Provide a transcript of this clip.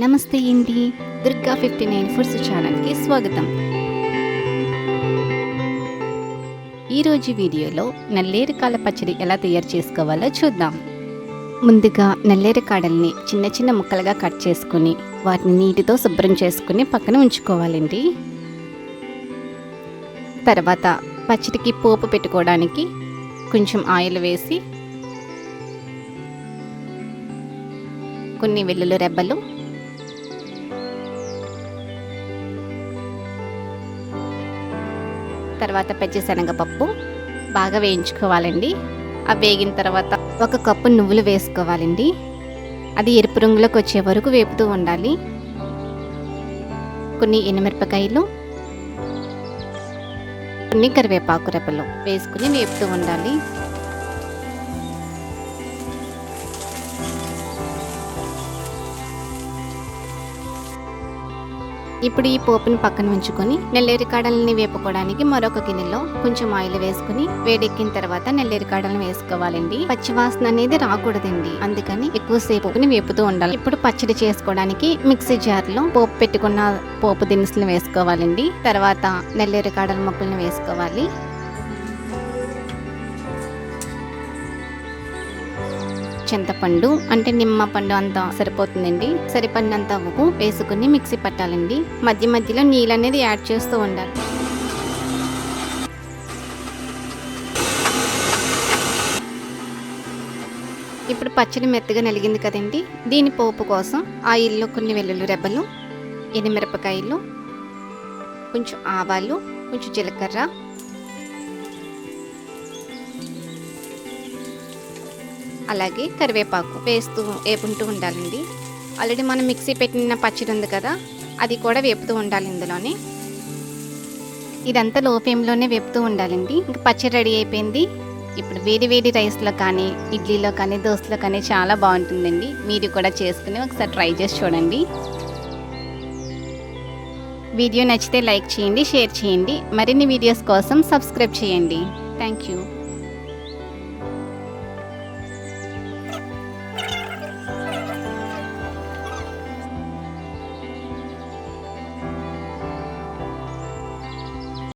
నమస్తే అండి. దుర్గా 59 ఫుడ్స్ ఛానల్కి స్వాగతం. ఈరోజు వీడియోలో నల్లేరుకాడ పచ్చడి ఎలా తయారు చేసుకోవాలో చూద్దాం. ముందుగా నల్లేరుకాడల్ని చిన్న చిన్న ముక్కలుగా కట్ చేసుకుని వాటిని నీటితో శుభ్రం చేసుకుని పక్కన ఉంచుకోవాలండి. తర్వాత పచ్చడికి పోపు పెట్టుకోవడానికి కొంచెం ఆయిల్ వేసి కొన్ని వెల్లుల్లి రెబ్బలు, తర్వాత పచ్చిశనగపప్పు బాగా వేయించుకోవాలండి. అవి వేగిన తర్వాత 1 కప్పు నువ్వులు వేసుకోవాలండి. అది ఎరుపు రంగులోకి వచ్చే వరకు వేపుతూ ఉండాలి. కొన్ని ఎండుమిరపకాయలు, కొన్ని కరివేపాకు రెబ్బలు వేసుకుని వేపుతూ ఉండాలి. ఇప్పుడు ఈ పోపుని పక్కన ఉంచుకొని నల్లేరుకాడల్ని వేపుకోవడానికి మరొక గిన్నెలో కొంచెం ఆయిల్ వేసుకుని వేడెక్కిన తర్వాత నల్లేరుకాడలను వేసుకోవాలండి. పచ్చివాసన అనేది రాకూడదండి, అందుకని ఎక్కువసేపు వేపుతూ ఉండాలి. ఇప్పుడు పచ్చడి చేసుకోవడానికి మిక్సీ జార్లో పోపు పెట్టుకున్న పోపు దినుసులు వేసుకోవాలండి. తర్వాత నల్లేరుకాడల ముక్కలను వేసుకోవాలి. చింతపండు అంటే నిమ్మ పండు అంత సరిపోతుందండి. సరిపడినంత ఉప్పు వేసుకుని మిక్సీ పట్టాలండి. మధ్య మధ్యలో నీళ్ళు అనేది యాడ్ చేస్తూ ఉండాలి. ఇప్పుడు పచ్చడి మెత్తగా నలిగింది కదండి. దీని పోపు కోసం ఆయిల్లో కొన్ని వెల్లుల్లి రెబ్బలు, ఎండుమిరపకాయలు, కొంచెం ఆవాలు, కొంచెం జీలకర్ర, అలాగే కరివేపాకు వేస్తూ వేపుకుంటూ ఉండాలండి. ఆల్రెడీ మనం మిక్సీ పెట్టిన పచ్చడి ఉంది కదా, అది కూడా వేపుతూ ఉండాలి ఇందులోనే. ఇదంతా లో ఫ్లేమ్లోనే వేపుతూ ఉండాలండి. ఇంకా పచ్చడి రెడీ అయిపోయింది. ఇప్పుడు వేడి వేడి రైస్లో కానీ, ఇడ్లీలో కానీ, దోశలో కానీ చాలా బాగుంటుందండి. మీరు కూడా చేసుకుని ఒకసారి ట్రై చేసి చూడండి. వీడియో నచ్చితే లైక్ చేయండి, షేర్ చేయండి. మరిన్ని వీడియోస్ కోసం సబ్స్క్రైబ్ చేయండి. Thank you.